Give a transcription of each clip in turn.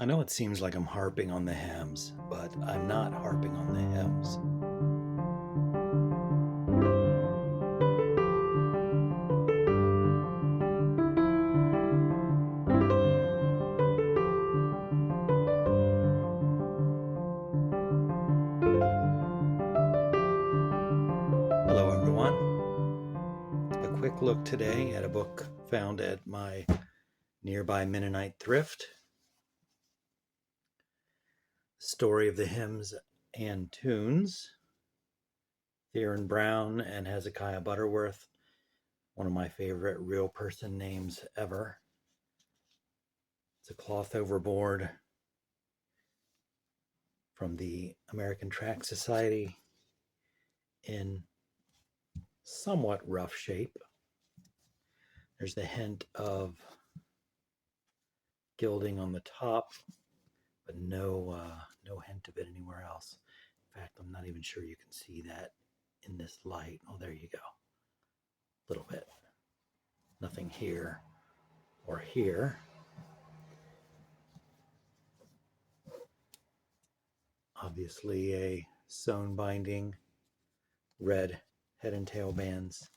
I know it seems like I'm harping on the hymns, but I'm not harping on the hymns. Hello, everyone. A quick look today at a book found at my nearby Mennonite thrift. Story of the Hymns and Tunes. Theron Brown and Hezekiah Butterworth. One of my favorite real person names ever. It's a cloth overboard from the American Tract Society in somewhat rough shape. There's the hint of gilding on the top, but no hint of it anywhere else. In fact, I'm not even sure you can see that in this light. Oh, there you go. A little bit. Nothing here or here. Obviously a sewn binding, red head and tail bands.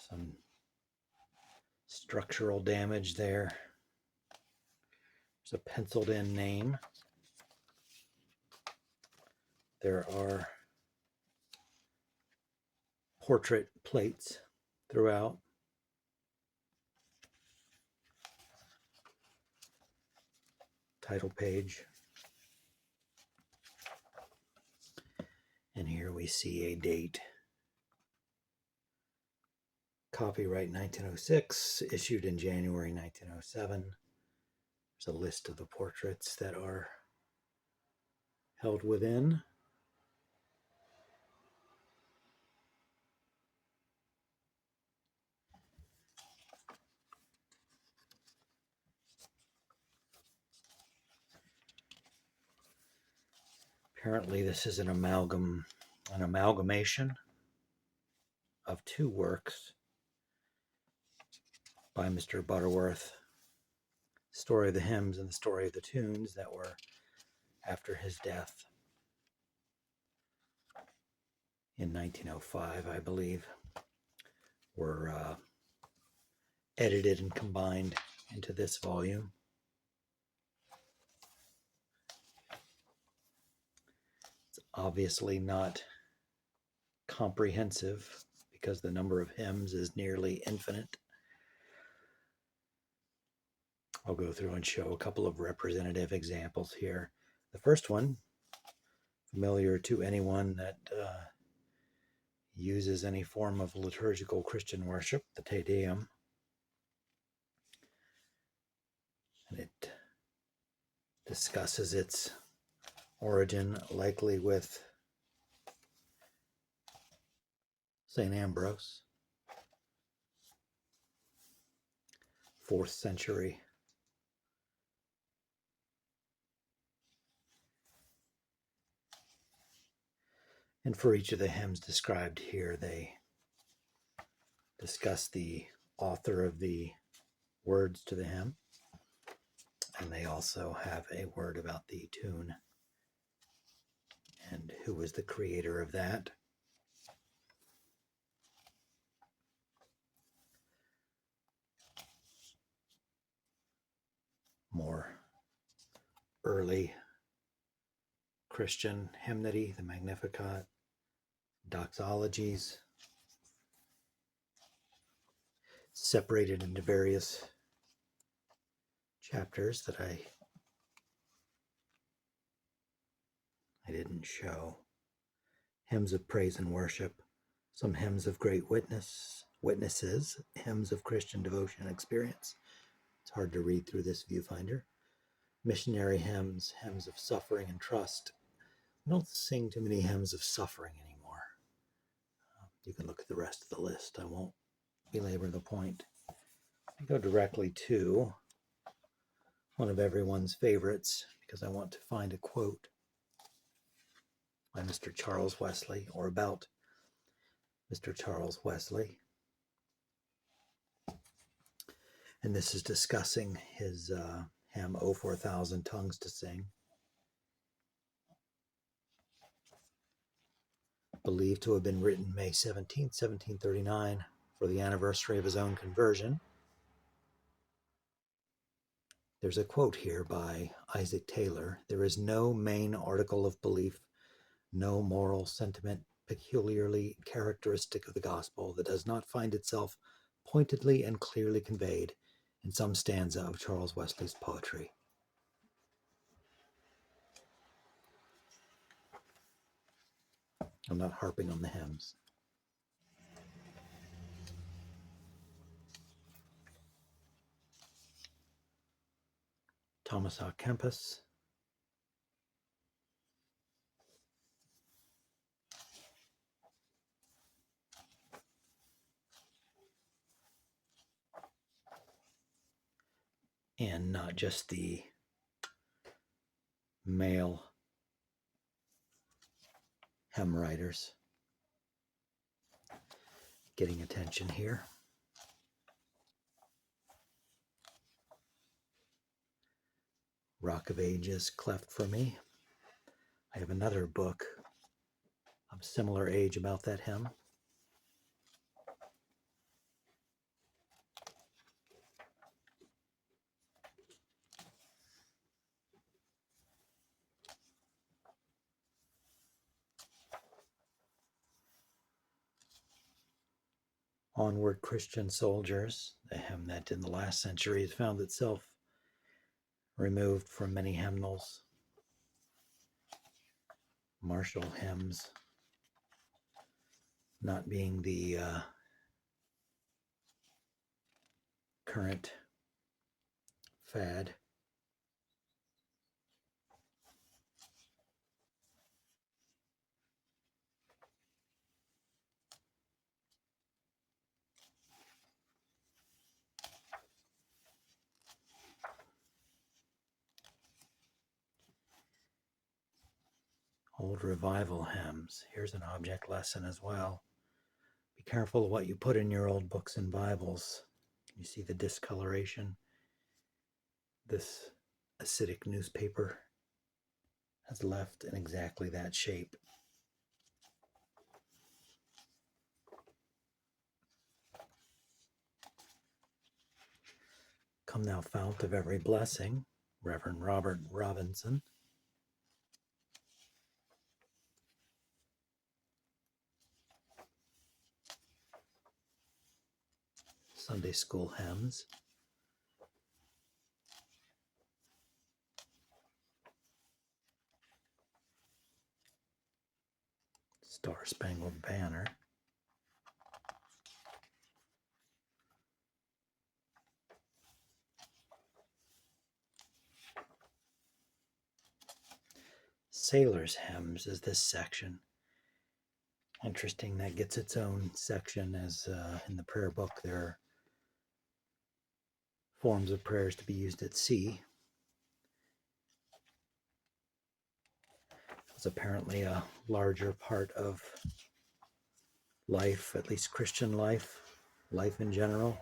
Some structural damage there. There's a penciled in name. There are portrait plates throughout. Title page. And here we see a date. Copyright 1906, issued in January 1907. There's a list of the portraits that are held within. Apparently this is an amalgamation of two works by Mr. Butterworth, Story of the Hymns and the Story of the Tunes, that were after his death in 1905, I believe, were edited and combined into this volume. It's obviously not comprehensive because the number of hymns is nearly infinite. I'll go through and show a couple of representative examples here. The first one, familiar to anyone that uses any form of liturgical Christian worship, the Te Deum. And it discusses its origin, likely with St. Ambrose, 4th century. And for each of the hymns described here, they discuss the author of the words to the hymn. And they also have a word about the tune and who was the creator of that. More early Christian hymnody, the Magnificat, doxologies, separated into various chapters that I didn't show. Hymns of praise and worship, some hymns of great witnesses, hymns of Christian devotion and experience. It's hard to read through this viewfinder. Missionary hymns, hymns of suffering and trust. We don't sing too many hymns of suffering anymore. You can look at the rest of the list. I won't belabor the point. I go directly to one of everyone's favorites because I want to find a quote by Mr. Charles Wesley, or about Mr. Charles Wesley. And this is discussing his hymn, "O for a Thousand Tongues to Sing," believed to have been written May 17, 1739, for the anniversary of his own conversion. There's a quote here by Isaac Taylor: "There is no main article of belief, no moral sentiment peculiarly characteristic of the gospel, that does not find itself pointedly and clearly conveyed in some stanza of Charles Wesley's poetry." I'm not harping on the hymns. Thomas A. Kempis. And not just the male hymn writers getting attention here. Rock of Ages, Cleft for Me. I have another book of similar age about that hymn. Onward, Christian Soldiers, a hymn that in the last century has found itself removed from many hymnals. Martial hymns not being the current fad. Old revival hymns. Here's an object lesson as well. Be careful of what you put in your old books and Bibles. You see the discoloration. This acidic newspaper has left in exactly that shape. Come Thou Fount of Every Blessing, Reverend Robert Robinson. Sunday School Hymns. Star Spangled Banner. Sailors' Hymns is this section. Interesting, that gets its own section, as in the prayer book there are forms of prayers to be used at sea. It's apparently a larger part of life, at least Christian life, life in general,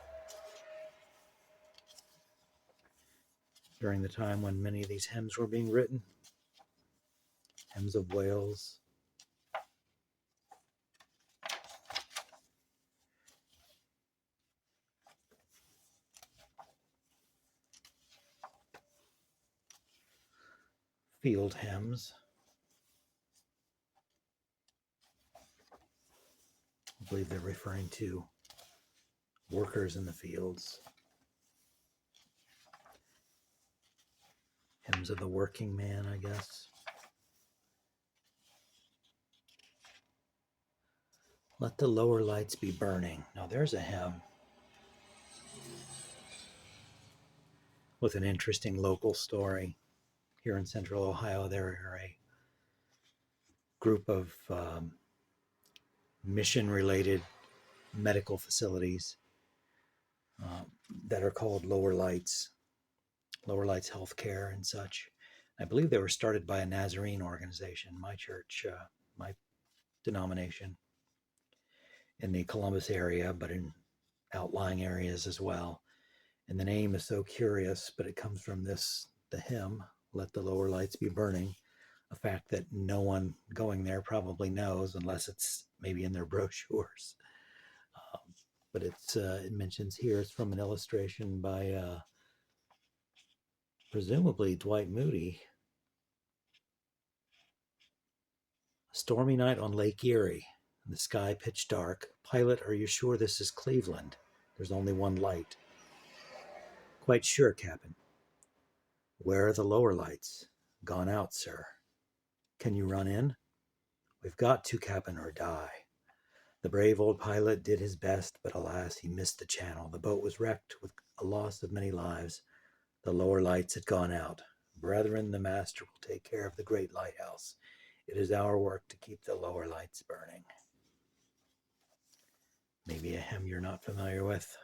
during the time when many of these hymns were being written. Hymns of Wales. Field hymns. I believe they're referring to workers in the fields. Hymns of the working man, I guess. Let the Lower Lights Be Burning. Now there's a hymn with an interesting local story. Here in Central Ohio, there are a group of mission-related medical facilities that are called Lower Lights Healthcare and such. I believe they were started by a Nazarene organization, my church, my denomination, in the Columbus area, but in outlying areas as well. And the name is so curious, but it comes from the hymn, Let the Lower Lights Be Burning, a fact that no one going there probably knows unless it's maybe in their brochures. But it mentions here it's from an illustration by presumably Dwight Moody. A stormy night on Lake Erie, and the sky pitch dark. Pilot, are you sure this is Cleveland? There's only one light. Quite sure, Captain. Where are the lower lights? Gone out, sir. Can you run in? We've got to, Captain, or die. The brave old pilot did his best, but alas, he missed the channel. The boat was wrecked with a loss of many lives. The lower lights had gone out. Brethren, the master will take care of the great lighthouse. It is our work to keep the lower lights burning. Maybe a hymn you're not familiar with.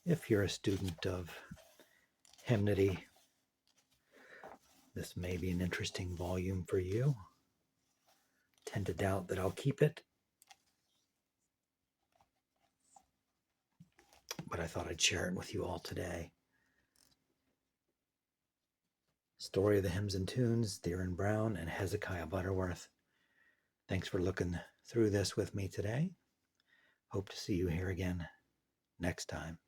If you're a student of hymnody, this may be an interesting volume for you. Tend to doubt that I'll keep it, but I thought I'd share it with you all today. Story of the Hymns and Tunes, Theron Brown and Hezekiah Butterworth. Thanks for looking through this with me today. Hope to see you here again next time.